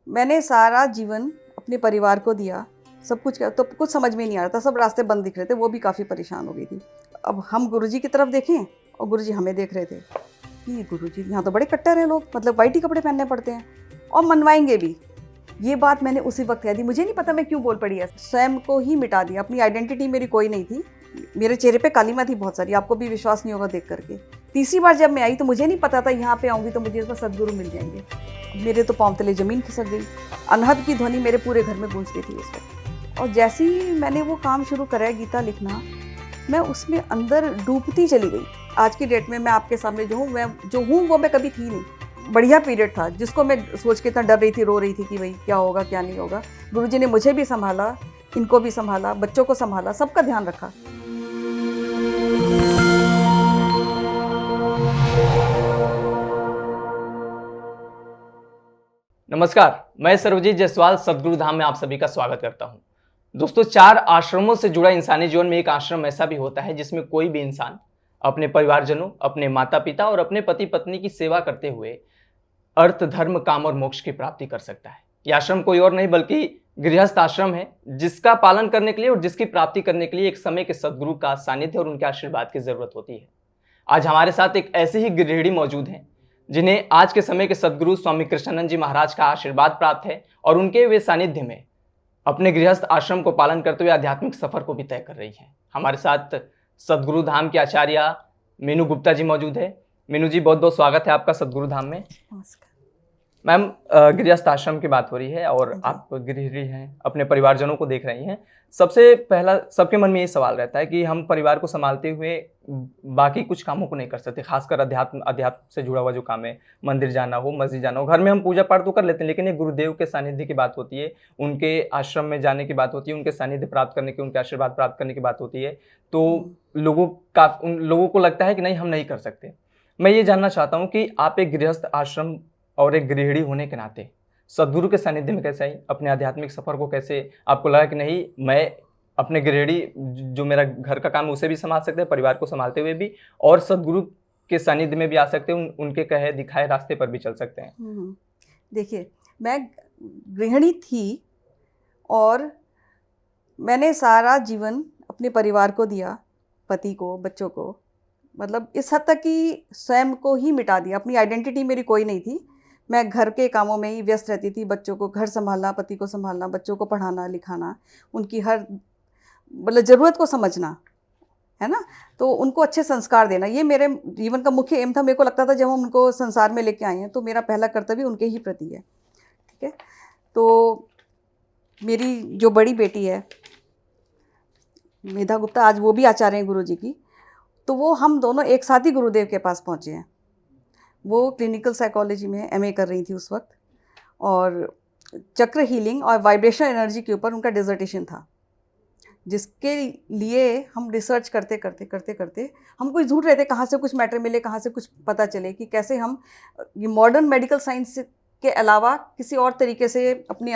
मैंने सारा जीवन अपने परिवार को दिया, सब कुछ तो कुछ समझ में नहीं आ रहा था, सब रास्ते बंद दिख रहे थे, वो भी काफ़ी परेशान हो गई थी। अब हम गुरुजी की तरफ देखें और गुरुजी हमें देख रहे थे कि गुरुजी यहाँ तो बड़े कट्टर हैं लोग, मतलब वाइट ही कपड़े पहनने पड़ते हैं और मनवाएंगे भी। ये बात मैंने उसी वक्त कह दी, मुझे नहीं पता मैं क्यों बोल पड़ी है, स्वयं को ही मिटा दिया, अपनी आइडेंटिटी मेरी कोई नहीं थी, मेरे चेहरे पे कालीमा थी बहुत सारी, आपको भी विश्वास नहीं होगा देख करके। तीसरी बार जब मैं आई तो मुझे नहीं पता था यहाँ पे आऊँगी तो मुझे इसमें सदगुरु मिल जाएंगे। मेरे तो पाँव तले ज़मीन खिसक गई, अनहद की ध्वनि मेरे पूरे घर में गूंज रही थी उस वक्त। और जैसे ही मैंने वो काम शुरू करा गीता लिखना, मैं उसमें अंदर डूबती चली गई। आज की डेट में मैं आपके सामने जो हूँ वो मैं कभी थी नहीं। बढ़िया पीरियड था जिसको मैं सोच के इतना डर रही थी, रो रही थी कि भाई क्या होगा क्या नहीं होगा। गुरुजी ने मुझे भी संभाला, इनको भी संभाला, बच्चों को संभाला, सबका ध्यान रखा। नमस्कार, मैं सर्वजीत जायसवाल सद्गुरु धाम में आप सभी का स्वागत करता हूं। दोस्तों, 4 आश्रमों से जुड़ा इंसानी जीवन में एक आश्रम ऐसा भी होता है जिसमें कोई भी इंसान अपने परिवारजनों, अपने माता पिता और अपने पति पत्नी की सेवा करते हुए अर्थ, धर्म, काम और मोक्ष की प्राप्ति कर सकता है। यह आश्रम कोई और नहीं बल्कि गृहस्थ आश्रम है, जिसका पालन करने के लिए और जिसकी प्राप्ति करने के लिए एक समय के सद्गुरु का सानिध्य और उनके आशीर्वाद की जरूरत होती है। आज हमारे साथ एक ऐसे ही गृहिणी मौजूद हैं जिन्हें आज के समय के सद्गुरु स्वामी कृष्णानंद जी महाराज का आशीर्वाद प्राप्त है और उनके वे सानिध्य में अपने गृहस्थ आश्रम को पालन करते हुए आध्यात्मिक सफर को भी तय कर रही हैं। हमारे साथ सद्गुरु धाम की आचार्य मीनू गुप्ता जी मौजूद है। मीनू जी, बहुत बहुत स्वागत है आपका सद्गुरु धाम में। नमस्कार मैम, गृहस्थ आश्रम की बात हो रही है और आप गृहिणी हैं, अपने परिवारजनों को देख रही हैं। सबसे पहला सबके मन में ये सवाल रहता है कि हम परिवार को संभालते हुए बाकी कुछ कामों को नहीं कर सकते, खासकर अध्यात्म से जुड़ा हुआ जो काम है, मंदिर जाना हो, मस्जिद जाना हो। घर में हम पूजा पाठ तो कर लेते हैं, लेकिन एक गुरुदेव के सानिध्य की बात होती है, उनके आश्रम में जाने की बात होती है, उनके सानिध्य प्राप्त करने की, उनके आशीर्वाद प्राप्त करने की बात होती है। तो उन लोगों को लगता है कि नहीं, हम नहीं कर सकते। मैं ये जानना चाहता हूँ कि आप एक गृहस्थ आश्रम और एक गृहिणी होने के नाते सद्गुरु के सानिध्य में कैसे आई, अपने आध्यात्मिक सफर को कैसे आपको लगा कि नहीं, मैं अपने गृहिणी जो मेरा घर का काम है उसे भी संभाल सकते हैं, परिवार को संभालते हुए भी, और सद्गुरु के सानिध्य में भी आ सकते हैं, उनके कहे दिखाए रास्ते पर भी चल सकते हैं। देखिए, मैं गृहिणी थी और मैंने सारा जीवन अपने परिवार को दिया, पति को, बच्चों को, मतलब इस हद तक कि स्वयं को ही मिटा दिया। अपनी आइडेंटिटी मेरी कोई नहीं थी, मैं घर के कामों में ही व्यस्त रहती थी। बच्चों को घर संभालना, पति को संभालना, बच्चों को पढ़ाना लिखाना, उनकी हर मतलब ज़रूरत को समझना, है ना, तो उनको अच्छे संस्कार देना, ये मेरे जीवन का मुख्य एम था। मेरे को लगता था जब हम उनको संसार में लेके आए हैं तो मेरा पहला कर्तव्य उनके ही प्रति है। ठीक है, तो मेरी जो बड़ी बेटी है मेधा गुप्ता, आज वो भी आचार्य हैं गुरुजी की, तो वो हम दोनों एक साथ ही गुरुदेव के पास पहुँचे हैं। वो क्लिनिकल साइकोलॉजी में एमए कर रही थी उस वक्त, और चक्र हीलिंग और वाइब्रेशन एनर्जी के ऊपर उनका डिसर्टेशन था, जिसके लिए हम रिसर्च करते करते हम कुछ ढूंढ रहे थे, कहाँ से कुछ मैटर मिले, कहाँ से कुछ पता चले कि कैसे हम ये मॉडर्न मेडिकल साइंस के अलावा किसी और तरीके से अपनी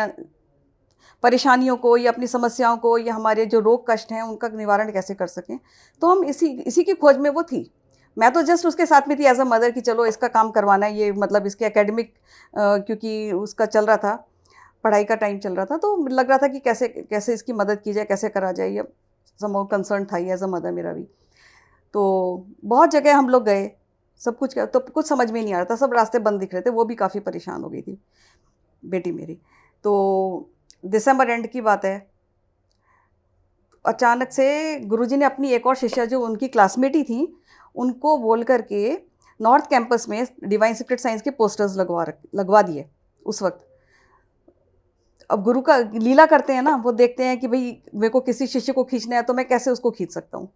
परेशानियों को या अपनी समस्याओं को या हमारे जो रोग कष्ट हैं उनका निवारण कैसे कर सकें। तो हम इसी की खोज में वो थी। मैं तो जस्ट उसके साथ में थी एज अ मदर कि चलो इसका काम करवाना है, ये मतलब इसके एकेडमिक क्योंकि उसका चल रहा था, पढ़ाई का टाइम चल रहा था, तो लग रहा था कि कैसे कैसे इसकी मदद की जाए, कैसे करा जाए, ये समहाउ कंसर्न था एज अ मदर मेरा भी। तो बहुत जगह हम लोग गए, सब कुछ तो कुछ समझ में नहीं आ रहा था, सब रास्ते बंद दिख रहे थे, वो भी काफ़ी परेशान हो गई थी बेटी मेरी। तो दिसंबर एंड की बात है, अचानक से गुरुजी ने अपनी एक और शिष्या जो उनकी क्लासमेट ही थी उनको बोल करके नॉर्थ कैंपस में डिवाइन सीक्रेट साइंस के पोस्टर्स लगवा दिए उस वक्त। अब गुरु का लीला करते हैं ना, वो देखते हैं कि भाई मेरे को किसी शिष्य को खींचना है तो मैं कैसे उसको खींच सकता हूँ।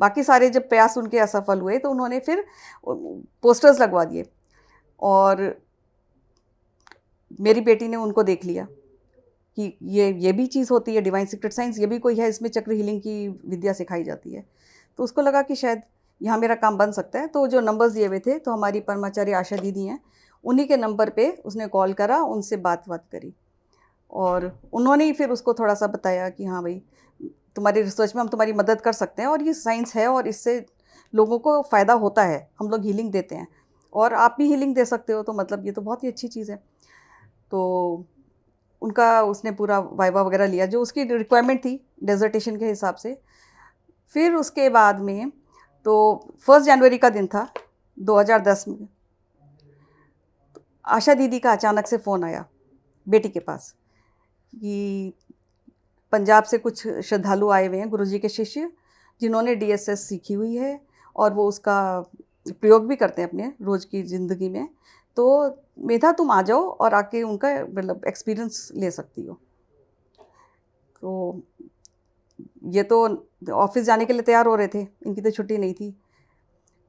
बाकी सारे जब प्रयास उनके असफल हुए तो उन्होंने फिर पोस्टर्स लगवा दिए, और मेरी बेटी ने उनको देख लिया कि ये भी चीज़ होती है, डिवाइन सीक्रेट साइंस, ये भी कोई है, इसमें चक्र हीलिंग की विद्या सिखाई जाती है। तो उसको लगा कि शायद यहाँ मेरा काम बन सकता है। तो जो नंबर्स दिए हुए थे, तो हमारी परमाचार्य आशा दीदी हैं, उन्हीं के नंबर पे उसने कॉल करा, उनसे बात करी, और उन्होंने ही फिर उसको थोड़ा सा बताया कि हाँ भाई, तुम्हारी रिसर्च में हम तुम्हारी मदद कर सकते हैं और ये साइंस है और इससे लोगों को फ़ायदा होता है, हम लोग हीलिंग देते हैं और आप भी हीलिंग दे सकते हो, तो मतलब ये तो बहुत ही अच्छी चीज़ है। तो उनका उसने पूरा वाइवा वगैरह लिया जो उसकी रिक्वायरमेंट थी डेजर्टेशन के हिसाब से। फिर उसके बाद में तो 1 जनवरी का दिन था 2010 में, आशा दीदी का अचानक से फ़ोन आया बेटी के पास कि पंजाब से कुछ श्रद्धालु आए हुए हैं, गुरुजी के शिष्य, जिन्होंने DSS सीखी हुई है और वो उसका प्रयोग भी करते हैं अपने रोज़ की ज़िंदगी में। तो मेधा तुम आ जाओ और आके उनका मतलब एक्सपीरियंस ले सकती हो। तो ये तो ऑफिस जाने के लिए तैयार हो रहे थे, इनकी तो छुट्टी नहीं थी,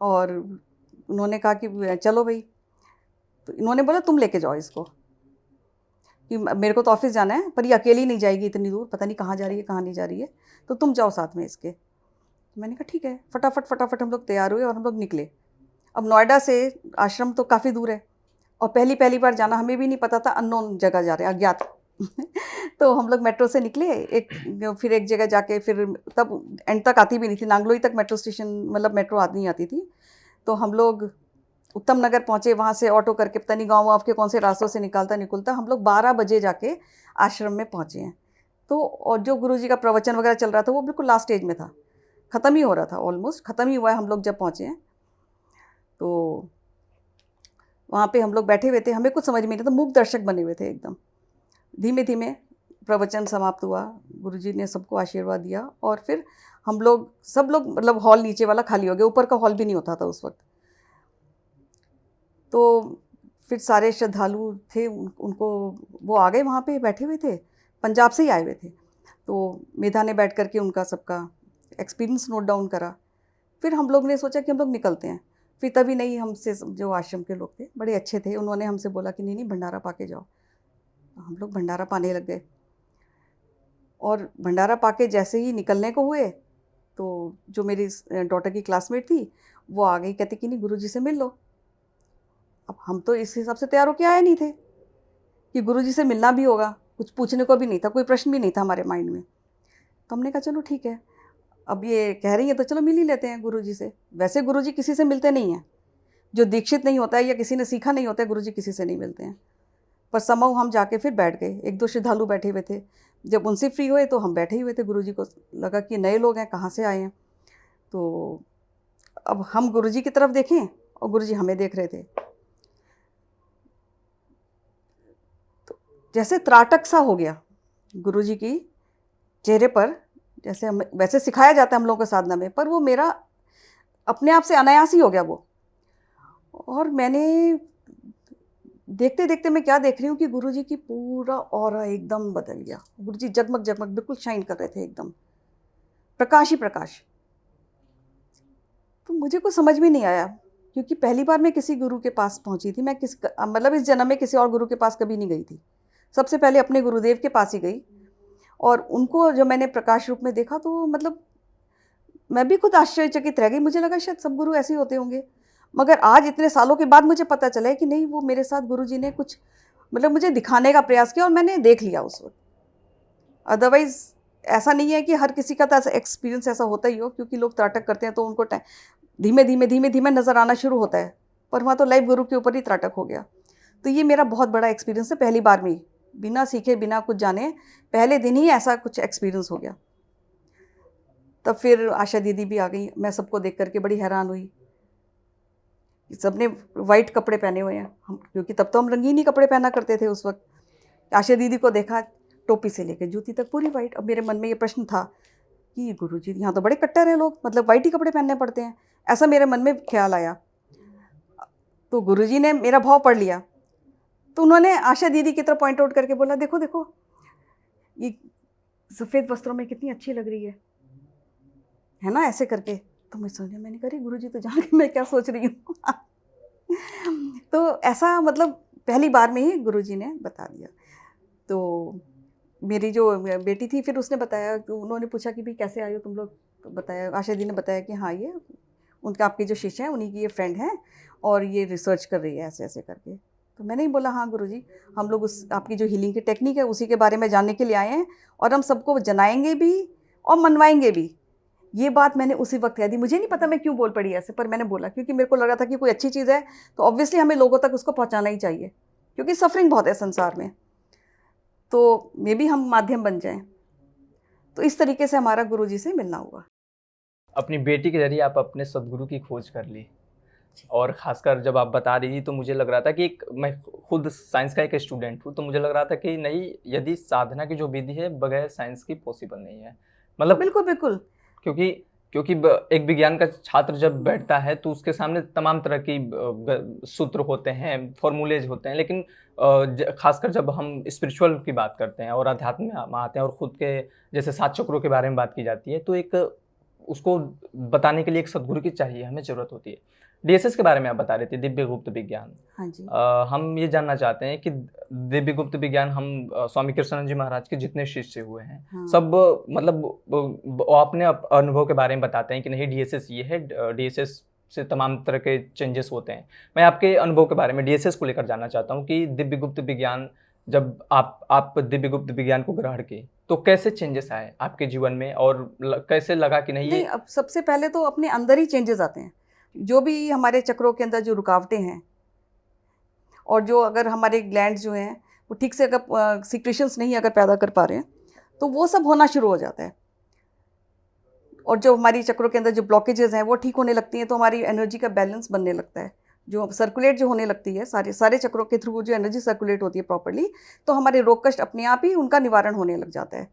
और उन्होंने कहा कि चलो भाई। तो इन्होंने बोला तुम लेके जाओ इसको, कि मेरे को तो ऑफिस जाना है, पर ये अकेली नहीं जाएगी इतनी दूर, पता नहीं कहाँ जा रही है कहाँ नहीं जा रही है, तो तुम जाओ साथ में इसके। तो मैंने कहा ठीक है। फटाफट हम लोग तैयार हुए और हम लोग निकले। अब नोएडा से आश्रम तो काफ़ी दूर है, और पहली बार जाना, हमें भी नहीं पता था, अननोन जगह जा रहे हैं, अज्ञात। तो हम लोग मेट्रो से निकले, फिर एक जगह जाके, फिर तब एंड तक आती भी नहीं थी, नांगलोई तक मेट्रो स्टेशन, मतलब मेट्रो नहीं आती थी। तो हम लोग उत्तम नगर पहुँचे, वहाँ से ऑटो करके पता नहीं गाँव के कौन से रास्तों से निकलता हम लोग 12 बजे जाके आश्रम में पहुँचे हैं। तो और जो गुरुजी का प्रवचन वगैरह चल रहा था वो बिल्कुल लास्ट स्टेज में था, ख़त्म ही हो रहा था, ऑलमोस्ट ख़त्म ही हुआ है हम लोग जब पहुँचे हैं। तो वहाँ पे हम लोग बैठे हुए थे, हमें कुछ समझ में नहीं था, मूक दर्शक बने हुए थे एकदम। धीमे धीमे प्रवचन समाप्त हुआ, गुरुजी ने सबको आशीर्वाद दिया, और फिर हम लोग सब लोग मतलब हॉल नीचे वाला खाली हो गया, ऊपर का हॉल भी नहीं होता था उस वक्त। तो फिर सारे श्रद्धालु थे, उनको वो आ गए, वहाँ पे बैठे हुए थे, पंजाब से ही आए हुए थे। तो मेधा ने बैठ करके उनका सबका एक्सपीरियंस नोट डाउन करा। फिर हम लोग ने सोचा कि हम लोग निकलते हैं। फिर तभी नहीं, हमसे जो आश्रम के लोग थे बड़े अच्छे थे, उन्होंने हमसे बोला कि नहीं भंडारा पा के जाओ। हम लोग भंडारा पाने लग गए, और भंडारा पाके जैसे ही निकलने को हुए तो जो मेरी डॉटर की क्लासमेट थी वो आ गई, कहती कि नहीं गुरुजी से मिल लो। अब हम तो इस हिसाब से तैयार होके आए नहीं थे कि गुरुजी से मिलना भी होगा, कुछ पूछने को भी नहीं था, कोई प्रश्न भी नहीं था हमारे माइंड में। तो हमने कहा चलो ठीक है, अब ये कह रही है तो चलो मिल ही लेते हैं गुरुजी से। वैसे गुरुजी किसी से मिलते नहीं हैं, जो दीक्षित नहीं होता है या किसी ने सीखा नहीं होता है, गुरुजी किसी से नहीं मिलते हैं। पर समहाउ हम जाके फिर बैठ गए, 1-2 श्रद्धालु बैठे हुए थे, जब उनसे फ्री हुए तो हम बैठे ही हुए थे। गुरुजी को लगा कि नए लोग हैं, कहाँ से आए हैं। तो अब हम गुरुजी की तरफ देखें और गुरुजी हमें देख रहे थे, तो जैसे त्राटक सा हो गया गुरुजी की चेहरे पर, जैसे हम वैसे सिखाया जाता है हम लोगों को साधना में, पर वो मेरा अपने आप से अनायास ही हो गया वो। और मैंने देखते देखते मैं क्या देख रही हूँ कि गुरुजी की पूरा ऑरा एकदम बदल गया। गुरुजी जगमग जगमग बिल्कुल शाइन कर रहे थे, एकदम प्रकाश ही प्रकाश। तो मुझे कुछ समझ में नहीं आया, क्योंकि पहली बार मैं किसी गुरु के पास पहुंची थी। मैं मतलब इस जन्म में किसी और गुरु के पास कभी नहीं गई थी, सबसे पहले अपने गुरुदेव के पास ही गई। और उनको जब मैंने प्रकाश रूप में देखा तो मतलब मैं भी खुद आश्चर्यचकित रह गई। मुझे लगा शायद सब गुरु ऐसे ही होते होंगे, मगर आज इतने सालों के बाद मुझे पता चला है कि नहीं, वो मेरे साथ गुरुजी ने कुछ मतलब मुझे दिखाने का प्रयास किया और मैंने देख लिया उस वक्त। अदरवाइज़ ऐसा नहीं है कि हर किसी का तो ऐसा एक्सपीरियंस ऐसा होता ही हो, क्योंकि लोग त्राटक करते हैं तो उनको धीमे धीमे नज़र आना शुरू होता है, पर वहाँ तो लाइव गुरु के ऊपर ही त्राटक हो गया। तो ये मेरा बहुत बड़ा एक्सपीरियंस है, पहली बार में ही, बिना सीखे बिना कुछ जाने पहले दिन ही ऐसा कुछ एक्सपीरियंस हो गया। तब फिर आशा दीदी भी आ गई, मैं सबको देख करके बड़ी हैरान हुई। सबने वाइट कपड़े पहने हुए हैं, हम क्योंकि तब तो हम रंगीन ही कपड़े पहना करते थे उस वक्त। आशा दीदी को देखा, टोपी से लेकर जूती तक पूरी वाइट। अब मेरे मन में ये प्रश्न था कि गुरुजी यहाँ तो बड़े कट्टर हैं लोग, मतलब वाइट ही कपड़े पहनने पड़ते हैं, ऐसा मेरे मन में ख्याल आया। तो गुरुजी ने मेरा भाव पढ़ लिया, तो उन्होंने आशा दीदी की तरफ पॉइंट आउट करके बोला, देखो देखो ये सफ़ेद वस्त्रों में कितनी अच्छी लग रही है ना, ऐसे करके। तो मैं समझा, मैंने कहा गुरुजी तो जान के मैं क्या सोच रही हूँ। तो ऐसा मतलब पहली बार में ही गुरुजी ने बता दिया। तो मेरी जो बेटी थी फिर उसने बताया, उन्होंने पूछा कि भाई कैसे आए हो तुम लोग, तो बताया, आशा दी ने बताया कि हाँ ये उनका आपके जो शिष्य हैं उन्हीं की ये फ्रेंड हैं और ये रिसर्च कर रही है ऐसे ऐसे करके। तो मैंने ही बोला हाँ गुरुजी, हम लोग उस आपकी जो हीलिंग की टेक्निक है उसी के बारे में जानने के लिए आए हैं, और हम सबको जनाएंगे भी और मनवाएंगे भी। ये बात मैंने उसी वक्त कह दी। मुझे नहीं पता मैं क्यों बोल पड़ी ऐसे, पर मैंने बोला क्योंकि मेरे को लगा था कि कोई अच्छी चीज़ है तो ऑब्वियसली हमें लोगों तक उसको पहुंचाना ही चाहिए, क्योंकि सफरिंग बहुत है संसार में। तो मे भी हम माध्यम बन जाएं। तो इस तरीके से हमारा गुरुजी से मिलना हुआ। अपनी बेटी के जरिए आप अपने सदगुरु की खोज कर ली, और ख़ासकर जब आप बता रही थी तो मुझे लग रहा था कि मैं खुद साइंस का एक स्टूडेंट हूँ, तो मुझे लग रहा था कि नहीं, यदि साधना की जो विधि है बगैर साइंस की पॉसिबल नहीं है। मतलब बिल्कुल, बिल्कुल। क्योंकि क्योंकि एक विज्ञान का छात्र जब बैठता है तो उसके सामने तमाम तरह की सूत्र होते हैं, फॉर्मूलेज होते हैं, लेकिन खासकर जब हम स्पिरिचुअल की बात करते हैं और अध्यात्म में आते हैं और खुद के जैसे 7 चक्रों के बारे में बात की जाती है, तो एक उसको बताने के लिए एक सद्गुरु की चाहिए, हमें ज़रूरत होती है। डीएसएस के बारे में आप बता रहे थे, दिव्य गुप्त विज्ञान। हाँ जी। हम ये जानना चाहते हैं कि दिव्य गुप्त विज्ञान हम स्वामी कृष्णानंद जी महाराज के जितने शिष्य हुए हैं, हाँ। सब मतलब वो अपने अनुभव के बारे में बताते हैं कि नहीं डीएसएस ये है, डीएसएस से तमाम तरह के चेंजेस होते हैं। मैं आपके अनुभव के बारे में डीएसएस को लेकर जानना चाहता हूँ कि दिव्य गुप्त विज्ञान, जब आप दिव्य गुप्त विज्ञान को ग्रहण किए तो कैसे चेंजेस आए आपके जीवन में, और कैसे लगा कि नहीं नहीं, ये अब सबसे पहले तो अपने अंदर ही चेंजेस आते हैं। जो भी हमारे चक्रों के अंदर जो रुकावटें हैं, और जो अगर हमारे ग्लैंड्स जो हैं वो ठीक से अगर सिक्रेशंस नहीं अगर पैदा कर पा रहे हैं, तो वो सब होना शुरू हो जाता है। और जो हमारी चक्रों के अंदर जो ब्लॉकेजेस हैं वो ठीक होने लगती हैं, तो हमारी एनर्जी का बैलेंस बनने लगता है। जो सर्कुलेट जो होने लगती है सारे सारे चक्रों के थ्रू जो एनर्जी सर्कुलेट होती है प्रॉपर्ली, तो हमारे रोग कष्ट अपने आप ही उनका निवारण होने लग जाता है।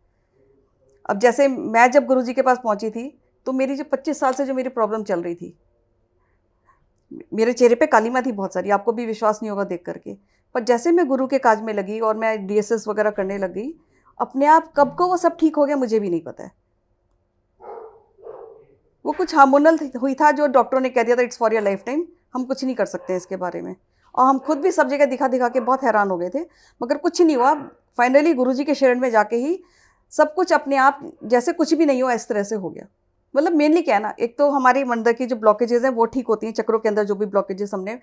अब जैसे मैं जब गुरुजी के पास पहुंची थी, तो मेरी जो 25 साल से जो मेरी प्रॉब्लम चल रही थी, मेरे चेहरे पे कालीमा थी बहुत सारी, आपको भी विश्वास नहीं होगा देख करके। पर जैसे मैं गुरु के काज में लगी और मैं डीएसएस वगैरह करने लग गई, अपने आप कब को वो सब ठीक हो गया मुझे भी नहीं पता है। वो कुछ हार्मोनल हुई था जो डॉक्टरों ने कह दिया था it's for your life time, हम कुछ नहीं कर सकते इसके बारे में। और हम खुद भी सब जगह दिखा दिखा के बहुत हैरान हो गए थे, मगर कुछ नहीं हुआ। फाइनली गुरुजी के शरण में जाके ही सब कुछ अपने आप जैसे कुछ भी नहीं हुआ इस तरह से हो गया। मतलब मेनली क्या है ना, एक तो हमारी अंदर की जो ब्लॉकेजेस हैं वो ठीक होती हैं, चक्रों के अंदर जो भी ब्लॉकेजेस हमने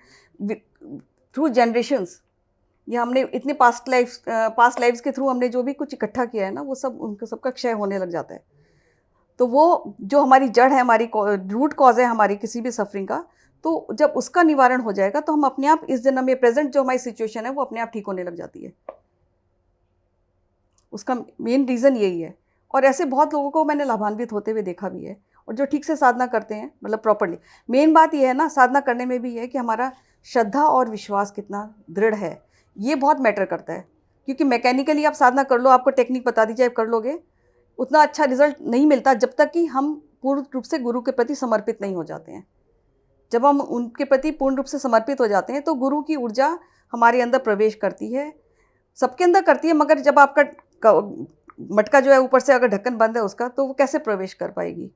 थ्रू जनरेशंस, या हमने इतने पास्ट लाइफ्स के थ्रू हमने जो भी कुछ इकट्ठा किया है ना, वो सब उनका सबका क्षय होने लग जाता है। तो वो जो हमारी जड़ है, हमारी रूट कॉज है हमारी किसी भी सफरिंग का, तो जब उसका निवारण हो जाएगा तो हम अपने आप इस जन्म में प्रेजेंट जो हमारी सिचुएशन है वो अपने आप ठीक होने लग जाती है। उसका मेन रीज़न यही है। और ऐसे बहुत लोगों को मैंने लाभान्वित होते हुए देखा भी है, और जो ठीक से साधना करते हैं, मतलब प्रॉपरली। मेन बात यह है ना साधना करने में भी है कि हमारा श्रद्धा और विश्वास कितना दृढ़ है, ये बहुत मैटर करता है। क्योंकि मैकेनिकली आप साधना कर लो, आपको टेक्निक बता दी जाए, कर लोगे, उतना अच्छा रिजल्ट नहीं मिलता जब तक कि हम पूर्ण रूप से गुरु के प्रति समर्पित नहीं हो जाते हैं। जब हम उनके प्रति पूर्ण रूप से समर्पित हो जाते हैं तो गुरु की ऊर्जा हमारे अंदर प्रवेश करती है, सबके अंदर करती है, मगर जब आपका मटका जो है ऊपर से अगर ढक्कन बंद है उसका, तो वो कैसे प्रवेश कर पाएगी।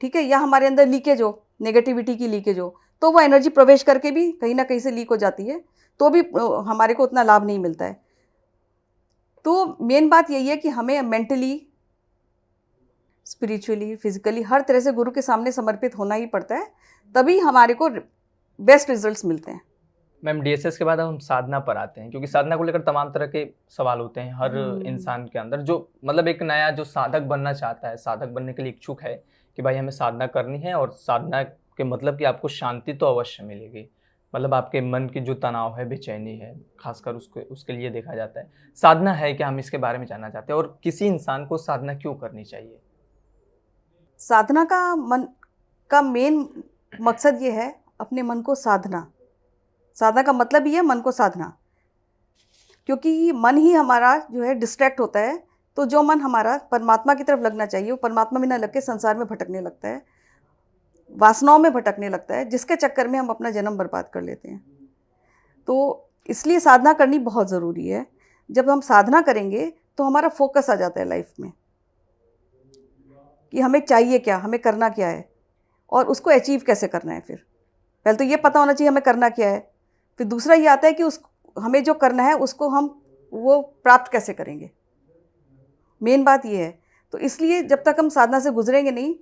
ठीक है, या हमारे अंदर लीकेज हो, नेगेटिविटी की लीकेज हो, तो वो एनर्जी प्रवेश करके भी कहीं ना कहीं से लीक हो जाती है, तो भी हमारे को उतना लाभ नहीं मिलता है। तो मेन बात यही है कि हमें मेंटली, स्पिरिचुअली, फिजिकली हर तरह से गुरु के सामने समर्पित होना ही पड़ता है, तभी हमारे को बेस्ट रिजल्ट्स मिलते हैं। मैम डीएसएस के बाद हम साधना पर आते हैं, क्योंकि साधना को लेकर तमाम तरह के सवाल होते हैं हर इंसान के अंदर, जो मतलब एक नया जो साधक बनना चाहता है, साधक बनने के लिए इच्छुक है कि भाई हमें साधना करनी है, और साधना के मतलब कि आपको शांति तो अवश्य मिलेगी, मतलब आपके मन की जो तनाव है, बेचैनी है, खासकर उसके लिए देखा जाता है। साधना है क्या, हम इसके बारे में जानना चाहते हैं, और किसी इंसान को साधना क्यों करनी चाहिए। साधना का मेन मकसद ये है अपने मन को साधना। साधना का मतलब ही है मन को साधना, क्योंकि मन ही हमारा जो है डिस्ट्रैक्ट होता है। तो जो मन हमारा परमात्मा की तरफ लगना चाहिए, वो परमात्मा में न लग के संसार में भटकने लगता है, वासनाओं में भटकने लगता है, जिसके चक्कर में हम अपना जन्म बर्बाद कर लेते हैं। तो इसलिए साधना करनी बहुत ज़रूरी है। जब हम साधना करेंगे तो हमारा फोकस आ जाता है लाइफ में कि हमें चाहिए क्या, हमें करना क्या है, और उसको अचीव कैसे करना है। फिर पहले तो ये पता होना चाहिए हमें करना क्या है, फिर दूसरा ये आता है कि हमें जो करना है उसको हम वो प्राप्त कैसे करेंगे। मेन बात ये है। तो इसलिए जब तक हम साधना से गुजरेंगे नहीं,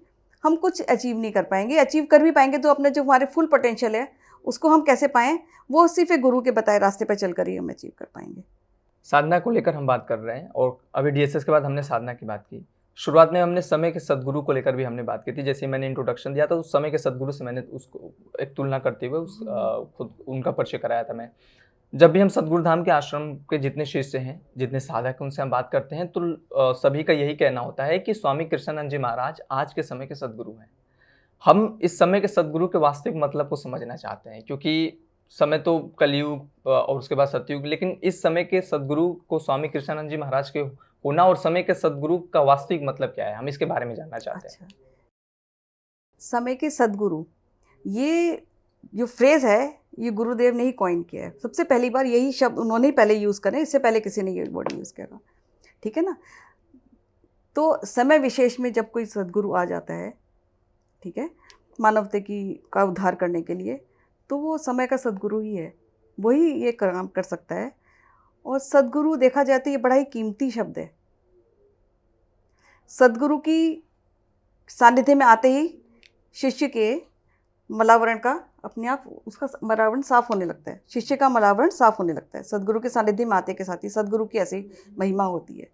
हम कुछ अचीव नहीं कर पाएंगे। अचीव कर भी पाएंगे तो अपने जो हमारे फुल पोटेंशियल है उसको हम कैसे पाएँ, वो सिर्फ गुरु के बताए रास्ते पर चल कर ही हम अचीव कर पाएंगे। साधना को लेकर हम बात कर रहे हैं, और अभी डीएसएस के बाद हमने साधना की बात की। शुरुआत में हमने समय के सद्गुरु को लेकर भी हमने बात की थी, जैसे मैंने इंट्रोडक्शन दिया था उस समय के सद्गुरु से मैंने उसको एक तुलना करते हुए खुद उनका परिचय कराया था मैं। जब भी हम सद्गुरु धाम के आश्रम के जितने शिष्य हैं, जितने साधक हैं, उनसे हम बात करते हैं तो सभी का यही कहना होता है कि स्वामी कृष्णानंद जी महाराज आज के समय के सद्गुरु हैं। हम इस समय के सद्गुरु के वास्तविक मतलब को समझना चाहते हैं, क्योंकि समय तो कलयुग और उसके बाद सतयुग, लेकिन इस समय के सद्गुरु को स्वामी कृष्णानंद जी महाराज के होना और समय के सद्गुरु का वास्तविक मतलब क्या है, हम इसके बारे में जानना चाहते हैं। अच्छा, समय के सद्गुरु, ये जो फ्रेज़ है ये गुरुदेव ने ही कॉइन किया है। सबसे पहली बार यही शब्द उन्होंने ही पहले यूज़ करे, इससे पहले किसी ने ये वर्ड यूज़ करा, ठीक है ना। तो समय विशेष में जब कोई सद्गुरु आ जाता है, ठीक है, मानवता का उद्धार करने के लिए, तो वो समय का सद्गुरु ही है, वही ये काम कर सकता है। और सद्गुरु देखा जाए तो ये बड़ा ही कीमती शब्द है। सद्गुरु की सानिध्य में आते ही शिष्य के मलावरण का अपने आप उसका मलावरण साफ होने लगता है, शिष्य का मलावरण साफ होने लगता है। सद्गुरु के सानिध्य में आते के साथ ही सद्गुरु की ऐसी महिमा होती है।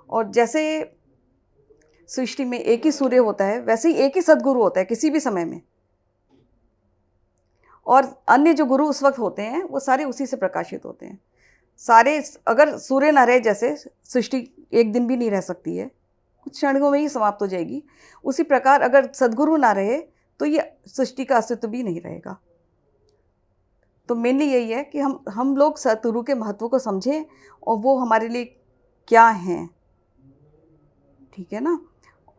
और जैसे सृष्टि में एक ही सूर्य होता है, वैसे ही एक ही सद्गुरु होता है किसी भी समय में, और अन्य जो गुरु उस वक्त होते हैं वो सारे उसी से प्रकाशित होते हैं। सारे, अगर सूर्य ना रहे, जैसे सृष्टि एक दिन भी नहीं रह सकती है, कुछ क्षणों में ही समाप्त हो जाएगी, उसी प्रकार अगर सद्गुरु ना रहे तो ये सृष्टि का अस्तित्व भी नहीं रहेगा। तो मेनली यही है कि हम लोग सद्गुरु के महत्व को समझें और वो हमारे लिए क्या हैं, ठीक है ना।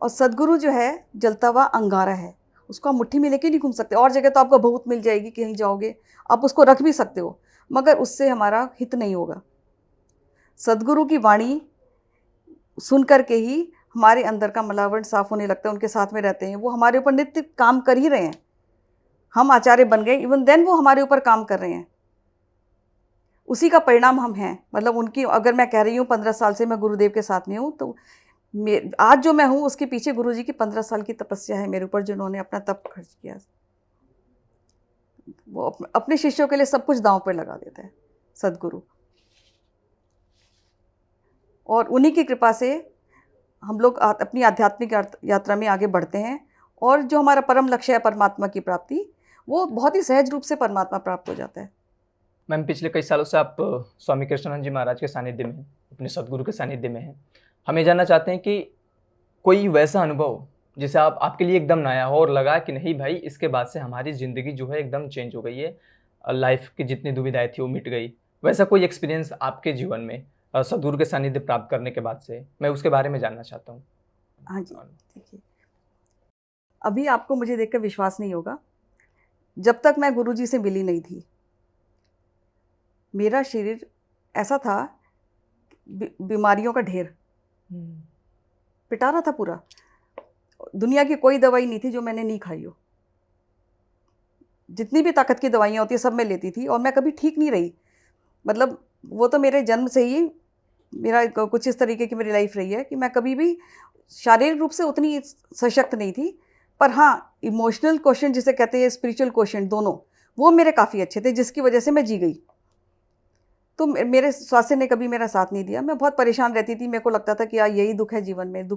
और सद्गुरु जो है जलता हुआ अंगारा है, उसको आप मुट्ठी में लेके नहीं घूम सकते। और जगह तो आपको बहुत मिल जाएगी, कहीं जाओगे आप उसको रख भी सकते हो, मगर उससे हमारा हित नहीं होगा। सद्गुरु की वाणी सुन कर के ही हमारे अंदर का मलावरण साफ होने लगता है। उनके साथ में रहते हैं, वो हमारे ऊपर नित्य काम कर ही रहे हैं। हम आचार्य बन गए, इवन देन वो हमारे ऊपर काम कर रहे हैं, उसी का परिणाम हम हैं। मतलब उनकी, अगर मैं कह रही हूँ 15 साल से मैं गुरुदेव के साथ में हूँ, तो आज जो मैं हूँ उसके पीछे गुरुजी की 15 साल की तपस्या है मेरे ऊपर, जिन्होंने अपना तप खर्च किया। वो अपने शिष्यों के लिए सब कुछ दांव पर लगा देता है सद्गुरु, और उन्हीं की कृपा से हम लोग अपनी आध्यात्मिक यात्रा में आगे बढ़ते हैं। और जो हमारा परम लक्ष्य है परमात्मा की प्राप्ति, वो बहुत ही सहज रूप से परमात्मा प्राप्त हो जाता है। मैम, पिछले कई सालों से आप स्वामी कृष्णानंद जी महाराज के सानिध्य में हैं, अपने सद्गुरु के सानिध्य में हैं। हम ये जानना चाहते हैं कि कोई वैसा अनुभव जिसे आपके लिए एकदम नया हो और लगा कि नहीं भाई, इसके बाद से हमारी ज़िंदगी जो है एकदम चेंज हो गई है, लाइफ की जितनी दुविधाएं थी वो मिट गई, वैसा कोई एक्सपीरियंस आपके जीवन में सद्गुरु के सानिध्य प्राप्त करने के बाद से, मैं उसके बारे में जानना चाहता हूँ। हाँ जी, देखिए, अभी आपको मुझे देखकर विश्वास नहीं होगा, जब तक मैं गुरुजी से मिली नहीं थी, मेरा शरीर ऐसा था, बीमारियों का ढेर पिटा रहा था पूरा। दुनिया की कोई दवाई नहीं थी जो मैंने नहीं खाई हो। जितनी भी ताकत की दवाइयाँ होती है सब मैं लेती थी, और मैं कभी ठीक नहीं रही। मतलब वो तो मेरे जन्म से ही मेरा कुछ इस तरीके की मेरी लाइफ रही है कि मैं कभी भी शारीरिक रूप से उतनी सशक्त नहीं थी, पर हाँ, इमोशनल क्वेश्चन जिसे कहते हैं, स्पिरिचुअल क्वेश्चन, दोनों वो मेरे काफ़ी अच्छे थे, जिसकी वजह से मैं जी गई। तो मेरे स्वास्थ्य ने कभी मेरा साथ नहीं दिया। मैं बहुत परेशान रहती थी, मेरे को लगता था कि यार यही दुख है जीवन में,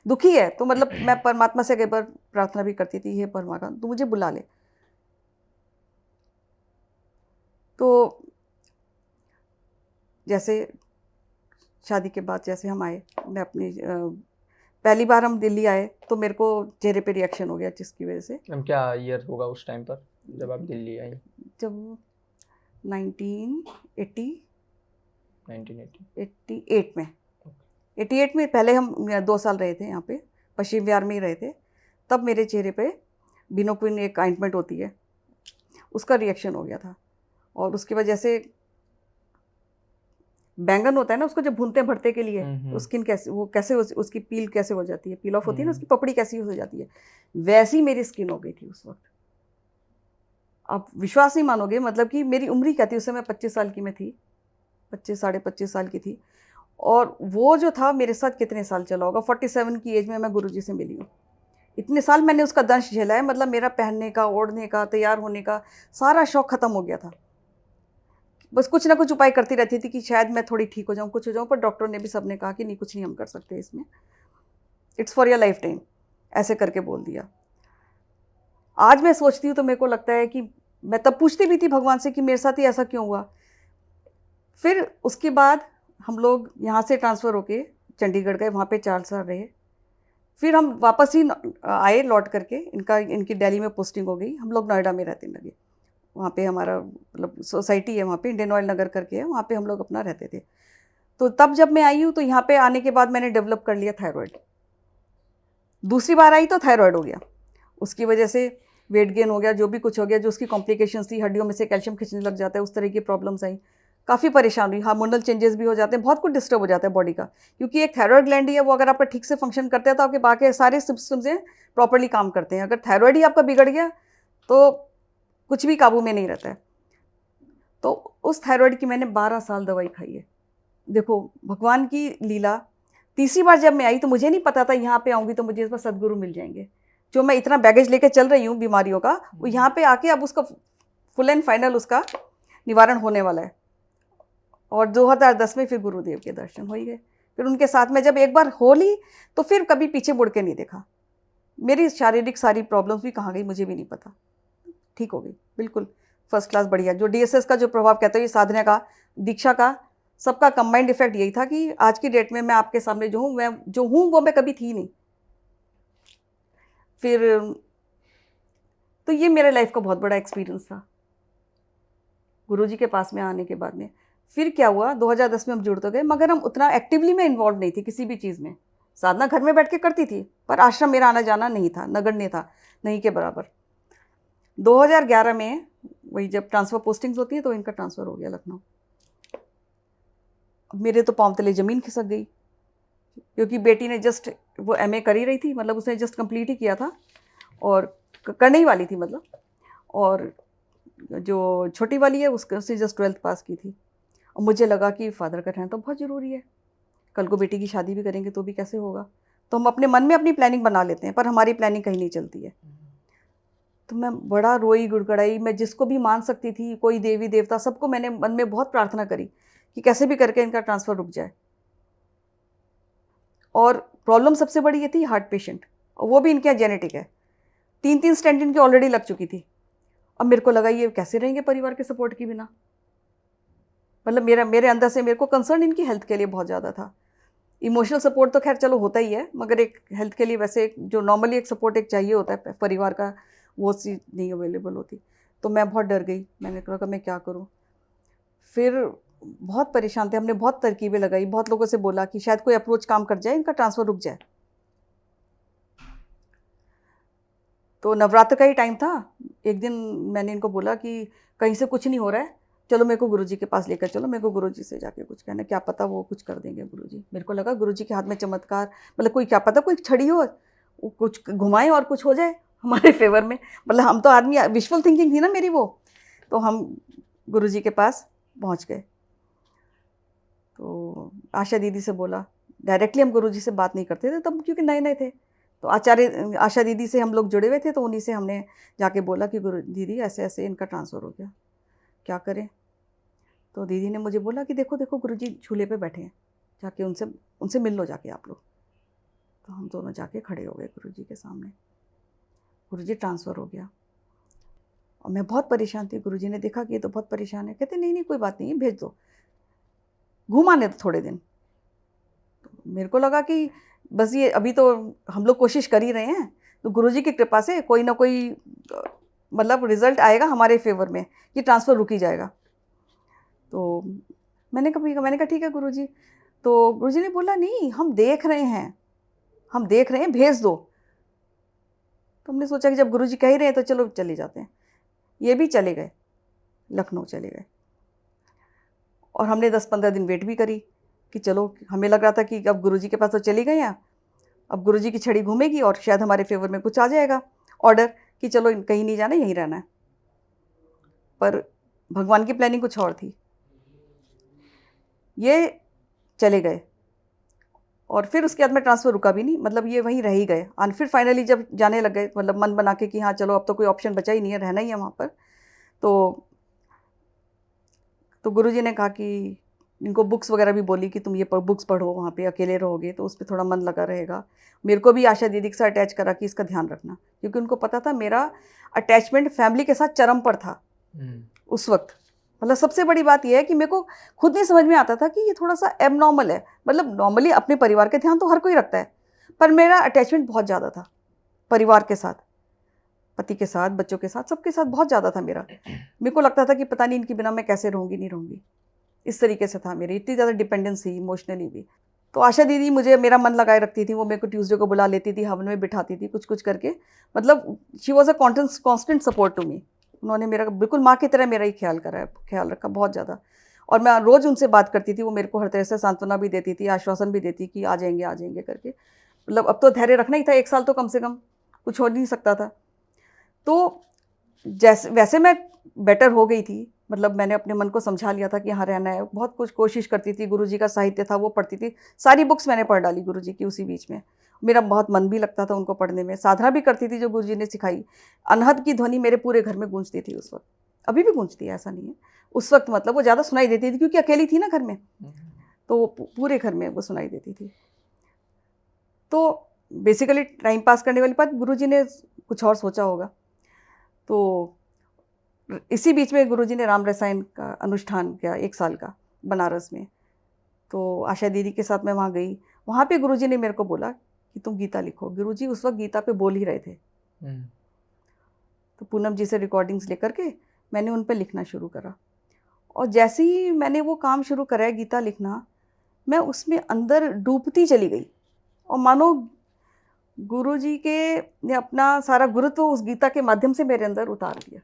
दुखी है। तो मतलब मैं परमात्मा से कई बार प्रार्थना भी करती थी, हे परमात्मा तू मुझे बुला ले। तो जैसे शादी के बाद जैसे हम आए, मैं अपनी पहली बार हम दिल्ली आए तो मेरे को चेहरे पे रिएक्शन हो गया, जिसकी वजह से। मैम, क्या ईयर होगा उस टाइम पर जब आप दिल्ली आई? जब 1988 में 88 में पहले हम 2 साल रहे थे यहाँ पे, पश्चिम बिहार में ही रहे थे। तब मेरे चेहरे पे बिनोक्विन एक ऑइंटमेंट होती है, उसका रिएक्शन हो गया था। और उसकी वजह से बैंगन होता है ना, उसको जब भूनते हैं भरते के लिए, तो स्किन कैसे उसकी पील कैसे हो जाती है, पील ऑफ होती है ना, उसकी पपड़ी कैसी हो जाती है, वैसी मेरी स्किन हो गई थी उस वक्त। आप विश्वास नहीं मानोगे, मतलब कि मेरी उम्र क्या थी उस समय, 25 साल की मैं थी, 25 साढ़े 25 साल की थी। और वो जो था मेरे साथ कितने साल चला होगा, 47 की एज में मैं गुरुजी से मिली हूँ। इतने साल मैंने उसका दंश झेला है। मतलब मेरा पहनने का, ओढ़ने का, तैयार होने का सारा शौक ख़त्म हो गया था। बस कुछ ना कुछ उपाय करती रहती थी कि शायद मैं थोड़ी ठीक हो जाऊँ, कुछ हो जाऊँ, पर डॉक्टर ने भी सबने कहा कि नहीं, कुछ नहीं हम कर सकते इसमें, it's for your life time, ऐसे करके बोल दिया। आज मैं सोचती हूँ तो मेरे को लगता है कि मैं तब पूछती भी थी भगवान से कि मेरे साथ ही ऐसा क्यों हुआ। फिर उसके बाद हम लोग यहाँ से ट्रांसफ़र होके चंडीगढ़ गए, वहाँ पे 4 साल रहे। फिर हम वापस ही आए लौट करके, इनकी दिल्ली में पोस्टिंग हो गई, हम लोग नोएडा में रहने लगे। वहाँ पे हमारा मतलब सोसाइटी है, वहाँ पे इंडियन ऑयल नगर करके है, वहाँ पे हम लोग अपना रहते थे। तो तब जब मैं आई हूँ तो यहाँ पे आने के बाद मैंने डेवलप कर लिया थायराइड। दूसरी बार आई तो थायराइड हो गया, उसकी वजह से वेट गेन हो गया, जो भी कुछ हो गया, जो उसकी कॉम्प्लिकेशंस थी, हड्डियों में से कैल्शियम खिंचने लग जाता है, उस तरह की प्रॉब्लम्स आई। काफ़ी परेशान हुई, हार्मोनल चेंजेस भी हो जाते हैं, बहुत कुछ डिस्टर्ब हो जाता है बॉडी का, क्योंकि एक थायराइड ग्लैंड ही है, वो अगर आपका ठीक से फंक्शन करता है तो आपके बाकी सारे सिस्टम्स हैं प्रॉपरली काम करते हैं। अगर थायराइड ही आपका बिगड़ गया तो कुछ भी काबू में नहीं रहता है। तो उस थायराइड की मैंने 12 साल दवाई खाई है। देखो भगवान की लीला, तीसरी बार जब मैं आई तो मुझे नहीं पता था यहाँ पे आऊँगी तो मुझे इस बार सदगुरु मिल जाएंगे। जो मैं इतना बैगेज लेके चल रही हूँ बीमारियों का, वो यहाँ पे आके अब उसका फुल एंड फाइनल उसका निवारण होने वाला है। और 2010 में फिर गुरुदेव के दर्शन हो ही गए। फिर उनके साथ में जब एक बार हो ली तो फिर कभी पीछे मुड़ के नहीं देखा। मेरी शारीरिक सारी प्रॉब्लम्स भी कहाँ गई मुझे भी नहीं पता, ठीक हो गई बिल्कुल फर्स्ट क्लास बढ़िया। जो DSS का जो प्रभाव कहते हैं, ये साधना का, दीक्षा का, सबका कंबाइंड इफेक्ट यही था कि आज की डेट में मैं आपके सामने जो हूँ, मैं जो हूँ वो मैं कभी थी नहीं। फिर तो ये मेरे लाइफ का बहुत बड़ा एक्सपीरियंस था गुरुजी के पास में आने के बाद में। फिर क्या हुआ, 2010 में हम जुड़ तो गए, मगर हम उतना एक्टिवली में इन्वॉल्व नहीं थी किसी भी चीज़ में। साधना घर में बैठ के करती थी, पर आश्रम मेरा आना जाना नहीं था, नगण्य था, नहीं के बराबर। 2011 में वही जब ट्रांसफ़र पोस्टिंग्स होती है तो इनका ट्रांसफ़र हो गया लखनऊ। मेरे तो पाँव तले ज़मीन खिसक गई, क्योंकि बेटी ने जस्ट वो MA कर ही रही थी, मतलब उसने जस्ट कंप्लीट ही किया था और करने ही वाली थी मतलब। और जो छोटी वाली है उसने जस्ट 12th पास की थी। और मुझे लगा कि फादर का रहना तो बहुत ज़रूरी है, कल को बेटी की शादी भी करेंगे तो भी कैसे होगा। तो हम अपने मन में अपनी प्लानिंग बना लेते हैं, पर हमारी प्लानिंग कहीं नहीं चलती है। तो मैं बड़ा रोई गुड़गड़ाई, मैं जिसको भी मान सकती थी, कोई देवी देवता, सबको मैंने मन में बहुत प्रार्थना करी कि कैसे भी करके इनका ट्रांसफ़र रुक जाए। और प्रॉब्लम सबसे बड़ी ये थी हार्ट पेशेंट, और वो भी इनके यहाँ जेनेटिक है। 3 स्टेंट इनकी ऑलरेडी लग चुकी थी। अब मेरे को लगा ये कैसे रहेंगे परिवार के सपोर्ट के बिना। मतलब मेरे अंदर से मेरे को कंसर्न इनकी हेल्थ के लिए बहुत ज़्यादा था। इमोशनल सपोर्ट तो खैर चलो होता ही है, मगर एक हेल्थ के लिए वैसे जो नॉर्मली एक सपोर्ट एक चाहिए होता है परिवार का, वो चीज़ नहीं अवेलेबल होती। तो मैं बहुत डर गई, मैंने कहा मैं क्या करूँ। फिर बहुत परेशान थे, हमने बहुत तरकीबें लगाई, बहुत लोगों से बोला कि शायद कोई अप्रोच काम कर जाए, इनका ट्रांसफ़र रुक जाए। तो नवरात्र का ही टाइम था, एक दिन मैंने इनको बोला कि कहीं से कुछ नहीं हो रहा है, चलो मेरे को गुरुजी के पास लेकर चलो, मेरे को गुरुजी से जाके कुछ कहना, क्या पता वो कुछ कर देंगे गुरुजी। मेरे को लगा गुरुजी के हाथ में चमत्कार, मतलब कोई क्या पता कोई छड़ी हो, कुछ घुमाए और कुछ हो जाए हमारे फेवर में। मतलब हम तो आदमी, विजुअल थिंकिंग थी ना मेरी वो। तो हम गुरुजी के पास पहुँच गए। तो आशा दीदी से बोला, डायरेक्टली हम गुरुजी से बात नहीं करते थे तब, क्योंकि नए नए थे। तो आशा दीदी से हम लोग जुड़े हुए थे, तो उन्हीं से हमने जाके बोला कि गुरु दीदी ऐसे ऐसे इनका ट्रांसफ़र हो गया, क्या करें। तो दीदी ने मुझे बोला कि देखो देखो गुरुजी झूले पे बैठे हैं, जाके उनसे मिल लो जाके आप लोग। तो हम दोनों जाके खड़े हो गए गुरुजी के सामने। गुरुजी ट्रांसफ़र हो गया और मैं बहुत परेशान थी। गुरुजी ने देखा कि ये तो बहुत परेशान है, कहते नहीं नहीं कोई बात नहीं है, भेज दो, घूम आने दो थोड़े दिन। तो मेरे को लगा कि बस ये अभी तो हम लोग कोशिश कर ही रहे हैं, तो गुरुजी की कृपा से कोई ना कोई मतलब रिज़ल्ट आएगा हमारे फेवर में, कि ट्रांसफ़र रुक ही जाएगा। तो मैंने कहा ठीक है गुरुजी। तो गुरुजी ने बोला नहीं, हम देख रहे हैं, भेज दो। तो हमने सोचा कि जब गुरुजी कह ही रहे हैं तो चलो चले जाते हैं। ये भी चले गए, लखनऊ चले गए। और हमने 10-15 दिन वेट भी करी कि चलो, हमें लग रहा था कि अब गुरुजी के पास तो चली गए हैं, अब गुरुजी की छड़ी घूमेगी और शायद हमारे फेवर में कुछ आ जाएगा ऑर्डर कि चलो कहीं नहीं जाना, यहीं रहना है। पर भगवान की प्लानिंग कुछ और थी। ये चले गए और फिर उसके बाद में ट्रांसफ़र रुका भी नहीं, मतलब ये वहीं रह ही गए। और फिर फाइनली जब जाने लग गए, मतलब मन बना के कि हाँ चलो अब तो कोई ऑप्शन बचा ही नहीं है, रहना ही है वहाँ पर। तो गुरुजी ने कहा कि इनको बुक्स वगैरह भी बोली कि तुम ये बुक्स पढ़ो, वहाँ पे अकेले रहोगे तो उस पर थोड़ा मन लगा रहेगा। मेरे को भी आशा दीदी के साथ अटैच करा कि इसका ध्यान रखना, क्योंकि उनको पता था मेरा अटैचमेंट फैमिली के साथ चरम पर था। उस वक्त। मतलब सबसे बड़ी बात यह है कि मेरे को खुद नहीं समझ में आता था कि ये थोड़ा सा एबनॉर्मल है। मतलब नॉर्मली अपने परिवार के ध्यान तो हर कोई रखता है, पर मेरा अटैचमेंट बहुत ज़्यादा था परिवार के साथ, पति के साथ, बच्चों के साथ, सबके साथ बहुत ज़्यादा था मेरा। मेरे को लगता था कि पता नहीं इनके बिना मैं कैसे रहूँगी, नहीं रहूँगी, इस तरीके से था मेरी, इतनी ज़्यादा डिपेंडेंस थी इमोशनली भी। तो आशा दीदी मुझे मेरा मन लगाए रखती थी, वो मेरे को ट्यूसडे को बुला लेती थी, हवन में बिठाती थी, कुछ कुछ करके। मतलब she was a constant support to me. उन्होंने मेरा बिल्कुल माँ की तरह मेरा ही ख्याल रखा बहुत ज़्यादा। और मैं रोज़ उनसे बात करती थी, वो मेरे को हर तरह से सांत्वना भी देती थी, आश्वासन भी देती कि आ जाएंगे करके। मतलब अब तो धैर्य रखना ही था, 1 साल तो कम से कम, कुछ हो नहीं सकता था। तो जैसे वैसे मैं बेटर हो गई थी। मतलब मैंने अपने मन को समझा लिया था कि यहाँ रहना है। बहुत कुछ कोशिश करती थी, गुरुजी का साहित्य था वो पढ़ती थी, सारी बुक्स मैंने पढ़ डाली गुरुजी की उसी बीच में। मेरा बहुत मन भी लगता था उनको पढ़ने में, साधना भी करती थी जो गुरुजी ने सिखाई। अनहद की ध्वनि मेरे पूरे घर में गूंजती थी उस वक्त, अभी भी गूंजती है, ऐसा नहीं है। उस वक्त मतलब वो ज़्यादा सुनाई देती थी क्योंकि अकेली थी ना घर में, तो वो पूरे घर में वो सुनाई देती थी। तो बेसिकली टाइम पास करने वाली बात, गुरुजी ने कुछ और सोचा होगा। तो इसी बीच में गुरुजी ने राम रसायन का अनुष्ठान किया 1 साल का बनारस में। तो आशा दीदी के साथ मैं वहाँ गई। वहाँ पे गुरुजी ने मेरे को बोला कि तुम गीता लिखो। गुरुजी उस वक्त गीता पे बोल ही रहे थे। तो पूनम जी से रिकॉर्डिंग्स लेकर के मैंने उन पे लिखना शुरू करा। और जैसे ही मैंने वो काम शुरू करा है गीता लिखना, मैं उसमें अंदर डूबती चली गई। और मानो गुरुजी के ने अपना सारा गुरुत्व उस गीता के माध्यम से मेरे अंदर उतार दिया।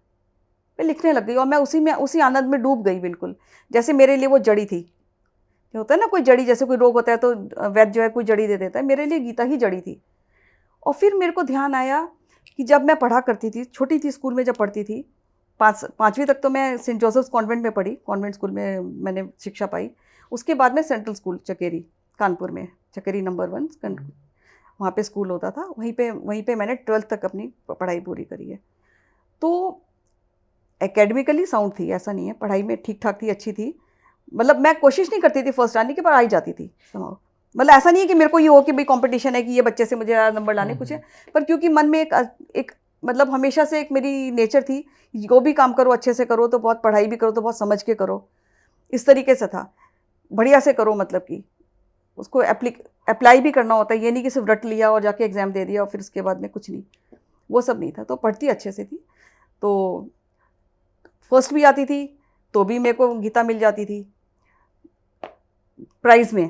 मैं लिखने लग गई और मैं उसी आनंद में डूब गई बिल्कुल। जैसे मेरे लिए वो जड़ी थी। क्या होता है ना, कोई जड़ी, जैसे कोई रोग होता है तो वैद्य जो है कोई जड़ी दे देता है, मेरे लिए गीता ही जड़ी थी। और फिर मेरे को ध्यान आया कि जब मैं पढ़ा करती थी, छोटी थी, स्कूल में जब पढ़ती थी, 5वीं तक तो मैं सेंट जोसेफ्स कॉन्वेंट में पढ़ी, कॉन्वेंट स्कूल में मैंने शिक्षा पाई। उसके बाद में सेंट्रल स्कूल चकेरी, कानपुर में, चकेरी नंबर 1 वहाँ पे स्कूल होता था, वहीं पे मैंने 12th तक अपनी पढ़ाई पूरी करी है। तो एकेडमिकली साउंड थी, ऐसा नहीं है, पढ़ाई में ठीक ठाक थी, अच्छी थी। मतलब मैं कोशिश नहीं करती थी फर्स्ट आने की, पर आई जाती थी समाओ। मतलब ऐसा नहीं है कि मेरे को ये हो कि भाई कंपटीशन है कि ये बच्चे से मुझे नंबर लाने कुछ है, पर क्योंकि मन में एक मतलब हमेशा से एक मेरी नेचर थी, जो भी काम करो अच्छे से करो, तो बहुत पढ़ाई भी करो तो बहुत समझ के करो, इस तरीके से था, बढ़िया से करो, मतलब कि उसको अप्लाई भी करना होता है, ये नहीं कि सिर्फ रट लिया और जाके एग्ज़ाम दे दिया और फिर उसके बाद में कुछ नहीं, वो सब नहीं था। तो पढ़ती अच्छे से थी, तो फर्स्ट भी आती थी तो भी मेरे को गीता मिल जाती थी प्राइज़ में,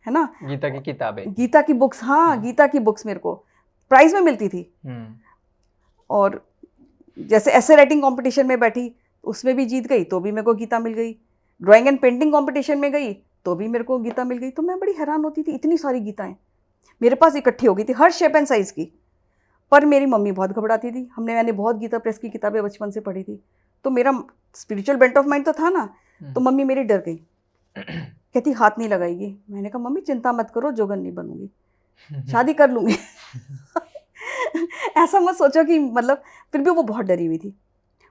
है ना, गीता की किताबें, गीता की बुक्स, हाँ गीता की बुक्स मेरे को प्राइज़ में मिलती थी। और जैसे ऐसे राइटिंग कंपटीशन में बैठी, उसमें भी जीत गई तो भी मेरे को गीता मिल गई। ड्राइंग एंड पेंटिंग कंपटीशन में गई तो भी मेरे को गीता मिल गई। तो मैं बड़ी हैरान होती थी, इतनी सारी गीताएं मेरे पास इकट्ठी हो गई थी, हर शेप एंड साइज़ की। पर मेरी मम्मी बहुत घबराती थी, मैंने बहुत गीता प्रेस की किताबें बचपन से पढ़ी थी, तो मेरा स्पिरिचुअल बेंट ऑफ माइंड तो था ना, तो मम्मी मेरी डर गई, कहती हाथ नहीं लगाएगी। मैंने कहा मम्मी चिंता मत करो, जोगन नहीं बनूंगी, शादी कर लूँगी। ऐसा मत सोचो कि मतलब, फिर भी वो बहुत डरी हुई थी।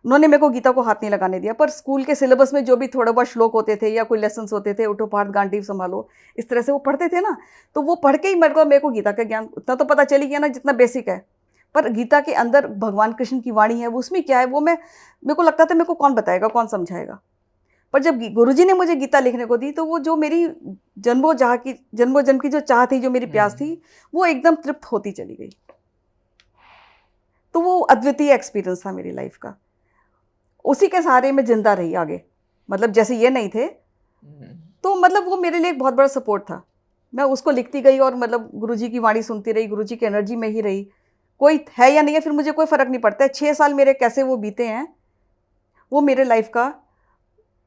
उन्होंने मेरे को गीता को हाथ नहीं लगाने दिया, पर स्कूल के सिलेबस में जो भी थोड़ा बहुत श्लोक होते थे या कोई लेसन्स होते थे, उठो पाठ गांडीव संभालो, इस तरह से वो पढ़ते थे ना, तो वो पढ़ के ही मेरे को गीता का ज्ञान उतना तो पता चली गया ना जितना बेसिक है। पर गीता के अंदर भगवान कृष्ण की वाणी है, वो उसमें क्या है वो मेरे को लगता था मेरे को कौन बताएगा, कौन समझाएगा। पर जब गुरुजी ने मुझे गीता लिखने को दी, तो वो जो मेरी जन्मों जन्म की जो चाह थी, जो मेरी प्यास थी, वो एकदम तृप्त होती चली गई। तो वो अद्वितीय एक्सपीरियंस था मेरी लाइफ का। उसी के सहारे में जिंदा रही आगे। मतलब जैसे ये नहीं थे तो मतलब वो मेरे लिए एक बहुत बड़ा सपोर्ट था। मैं उसको लिखती गई और मतलब गुरुजी की वाणी सुनती रही, गुरुजी की एनर्जी में ही रही। कोई है या नहीं है फिर मुझे कोई फ़र्क नहीं पड़ता है। 6 साल मेरे कैसे वो बीते हैं, वो मेरे लाइफ का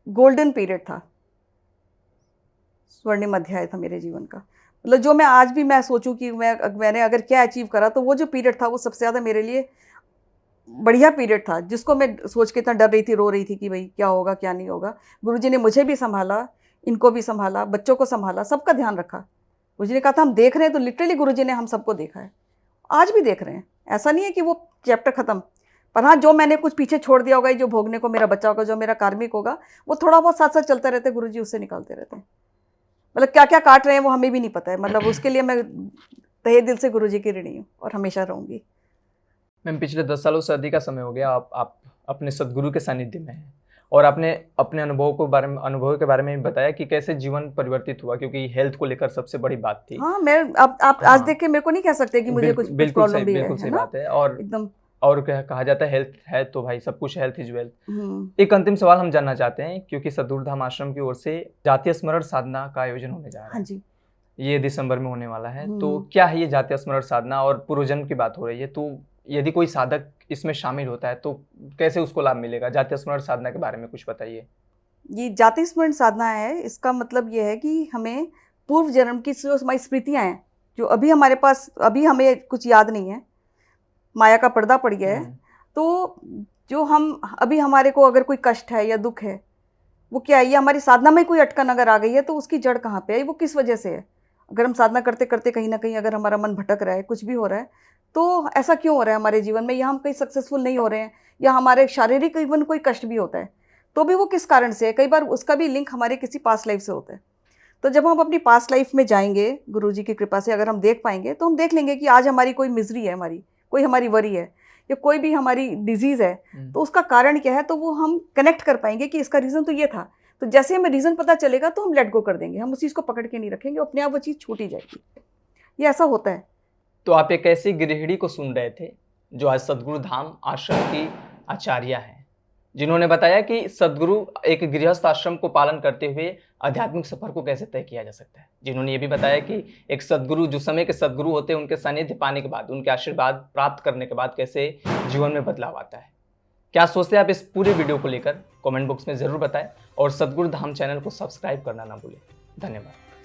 गोल्डन पीरियड था, स्वर्णिम अध्याय था मेरे जीवन का। मतलब जो मैं आज भी मैं सोचूं कि मैंने अगर क्या अचीव करा, तो वो जो पीरियड था वो सबसे ज़्यादा मेरे लिए बढ़िया पीरियड था, जिसको मैं सोच के इतना डर रही थी, रो रही थी कि भाई क्या होगा क्या नहीं होगा। गुरुजी ने मुझे भी संभाला, इनको भी संभाला, बच्चों को संभाला, सबका ध्यान रखा। गुरुजी ने कहा था हम देख रहे हैं, तो लिटरली गुरुजी ने हम सबको देखा है, आज भी देख रहे हैं। ऐसा नहीं है कि वो चैप्टर ख़त्म, पर हाँ जो मैंने कुछ पीछे छोड़ दिया होगा, जो भोगने को मेरा बच्चा होगा, जो मेरा कार्मिक होगा, वो थोड़ा बहुत साथ साथ चलता रहता है, गुरुजी उससे निकालते रहते हैं। मतलब क्या क्या काट रहे हैं वो हमें भी नहीं पता है। मतलब उसके लिए मैं तहे दिल से गुरुजी की ऋणी हूँ और हमेशा रहूँगी। मैम पिछले 10 सालों से अधिक का समय हो गया आप अपने सद्गुरु के सानिध्य में हैं और आपने अपने अनुभव के बारे में भी बताया कि कैसे जीवन परिवर्तित हुआ, क्योंकि हेल्थ को लेकर सबसे बड़ी बात थी। हाँ, मैं आप आज हाँ। देख के मेरे को नहीं कह सकते कि मुझे कुछ बिल्कुल प्रॉब्लम सही, भी बिल्कुल है सही ना? बात है। और एकदम। और क्या कहा जाता है, हेल्थ है तो भाई सब कुछ, हेल्थ इज वेल्थ। हम्म। एक अंतिम सवाल हम जानना चाहते हैं, क्योंकि सद्गुरु धाम आश्रम की ओर से जातीय स्मरण साधना का आयोजन होने जा रहा हाँ है, जी। ये दिसंबर में होने वाला है। तो हम्म। क्या है ये जातीय स्मरण साधना, और पूर्वजन्म की बात हो रही है, तो यदि कोई साधक इसमें शामिल होता है तो कैसे उसको लाभ मिलेगा? जातीय स्मरण साधना के बारे में कुछ बताइए। ये जाति स्मरण साधना है, इसका मतलब ये है कि हमें पूर्व जन्म की जो हमारी स्मृतियाँ हैं, जो अभी हमारे पास, अभी हमें कुछ याद नहीं है, माया का पर्दा पड़ गया है, तो जो हम अभी, हमारे को अगर कोई कष्ट है या दुख है, वो क्या है, ये हमारी साधना में कोई अटकन अगर आ गई है तो उसकी जड़ कहाँ पे है, वो किस वजह से है। अगर हम साधना करते करते कहीं ना कहीं अगर हमारा मन भटक रहा है, कुछ भी हो रहा है, तो ऐसा क्यों हो रहा है हमारे जीवन में, या हम कहीं सक्सेसफुल नहीं हो रहे हैं, या हमारे शारीरिक इवन कोई कष्ट भी होता है, तो भी वो किस कारण से है। कई बार उसका भी लिंक हमारे किसी पास्ट लाइफ से होता है। तो जब हम अपनी पास्ट लाइफ में जाएंगे, गुरुजी की कृपा से अगर हम देख पाएंगे, तो हम देख लेंगे कि आज हमारी कोई मिजरी है, हमारी कोई हमारी वरी है, या कोई भी हमारी डिजीज़ है, तो उसका कारण क्या है, तो वो हम कनेक्ट कर पाएंगे कि इसका रीज़न तो ये था। तो जैसे हमें रीज़न पता चलेगा तो हम लेट गो कर देंगे, हम उस चीज़ को पकड़ के नहीं रखेंगे, अपने आप वो चीज़ छूट ही जाएगी। ये ऐसा होता है। तो आप एक ऐसी गृहिणी को सुन रहे थे जो आज सद्गुरु धाम आश्रम की आचार्य हैं, जिन्होंने बताया कि सद्गुरु एक गृहस्थ आश्रम को पालन करते हुए आध्यात्मिक सफर को कैसे तय किया जा सकता है। जिन्होंने ये भी बताया कि एक सद्गुरु, जो समय के सद्गुरु होते हैं, उनके सानिध्य पाने के बाद, उनके आशीर्वाद प्राप्त करने के बाद कैसे जीवन में बदलाव आता है। क्या सोचते हैं आप इस पूरे वीडियो को लेकर, कमेंट बॉक्स में ज़रूर बताएं और सद्गुरु धाम चैनल को सब्सक्राइब करना ना भूलें। धन्यवाद।